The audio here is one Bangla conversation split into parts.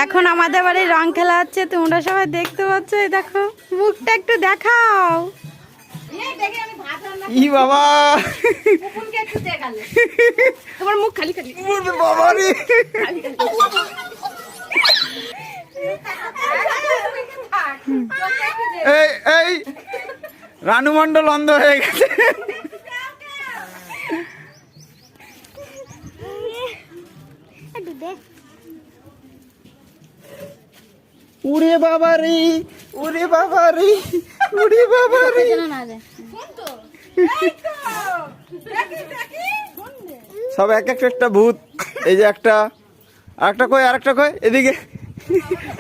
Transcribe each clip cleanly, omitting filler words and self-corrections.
এখন আমাদের বাড়ি রং খেলা হচ্ছে, তোমরা সবাই দেখতে পাচ্ছ। এই দেখো, মুখটা একটু দেখাও। ই বাবা, তোমার মুখ খালি খালি। বাবা রে, এই রানু মন্ডল অন্ধ হয়ে গেছে। উড়ে বাবা রে, উড়ে বাবা রে, উড়ে বাবা রে। সব এক একটা ভূত। এই যে একটা, আরেকটা কই, আরেকটা কই, এদিকে।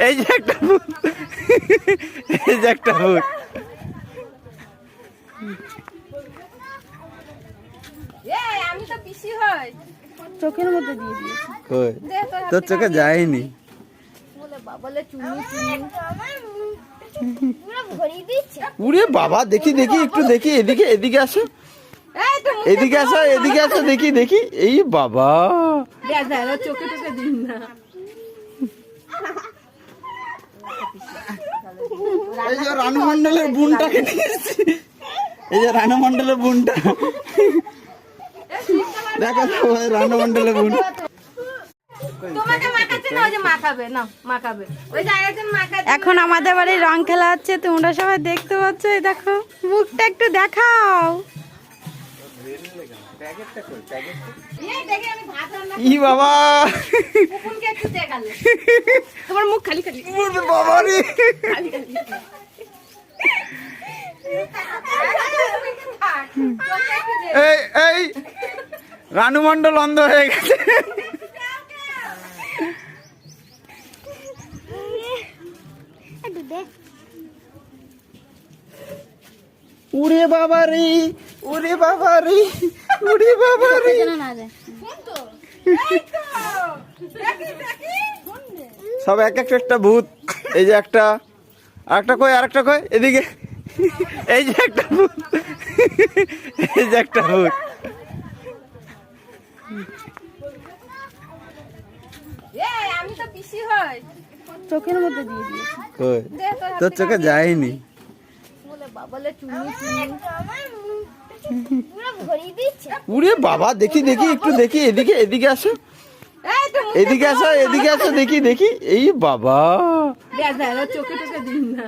এই যে একটা ভূত, এই যে একটা ভূত। আমি তো পিসি হই, চোখের মধ্যে দিয়ে দিয়েছি। কই তোর চোখে যায়নি। উড়ে বাবা, দেখি দেখি, একটু দেখি, এদিকে, এদিকে আসো, এদিকে আসো, এদিকে আসো, দেখি দেখি। এই বাবা, চোখে চোখে দিন না। এই যে রানু মন্ডলের বোনটাকে নিয়েছি, এই যে রানু মন্ডলের বোনটা। দেখো তো রানু মন্ডলের বোন। এখন আমাদের বাড়ি রং খেলা হচ্ছে, তোমরা সবাই দেখতে পাচ্ছ। এই দেখো, মুখটা একটু দেখাও। ই বাবা, তোমার মুখ খালি খালি। বাবা রে, এই রানু মন্ডল অন্ধ হয়ে গেছে। উড়ে বাবা রে, উড়ে বাবা রে, উড়ে বাবা রে। সব এক একটা ভূত। এই যে একটা, আরেকটা কই, আরেকটা কই, এদিকে। এই যে একটা ভূত, এই যে একটা ভূত। আমি তো পিসি হই, চোখের মধ্যে দিয়ে দিয়েছি। কই তোর চোখে যায়নি। উড়ে বাবা, দেখি দেখি, একটু দেখি, এদিকে, এদিকে আসো, এদিকে আসো, এদিকে আসো, দেখি দেখি। এই বাবা, চোখে চোখে দিন না।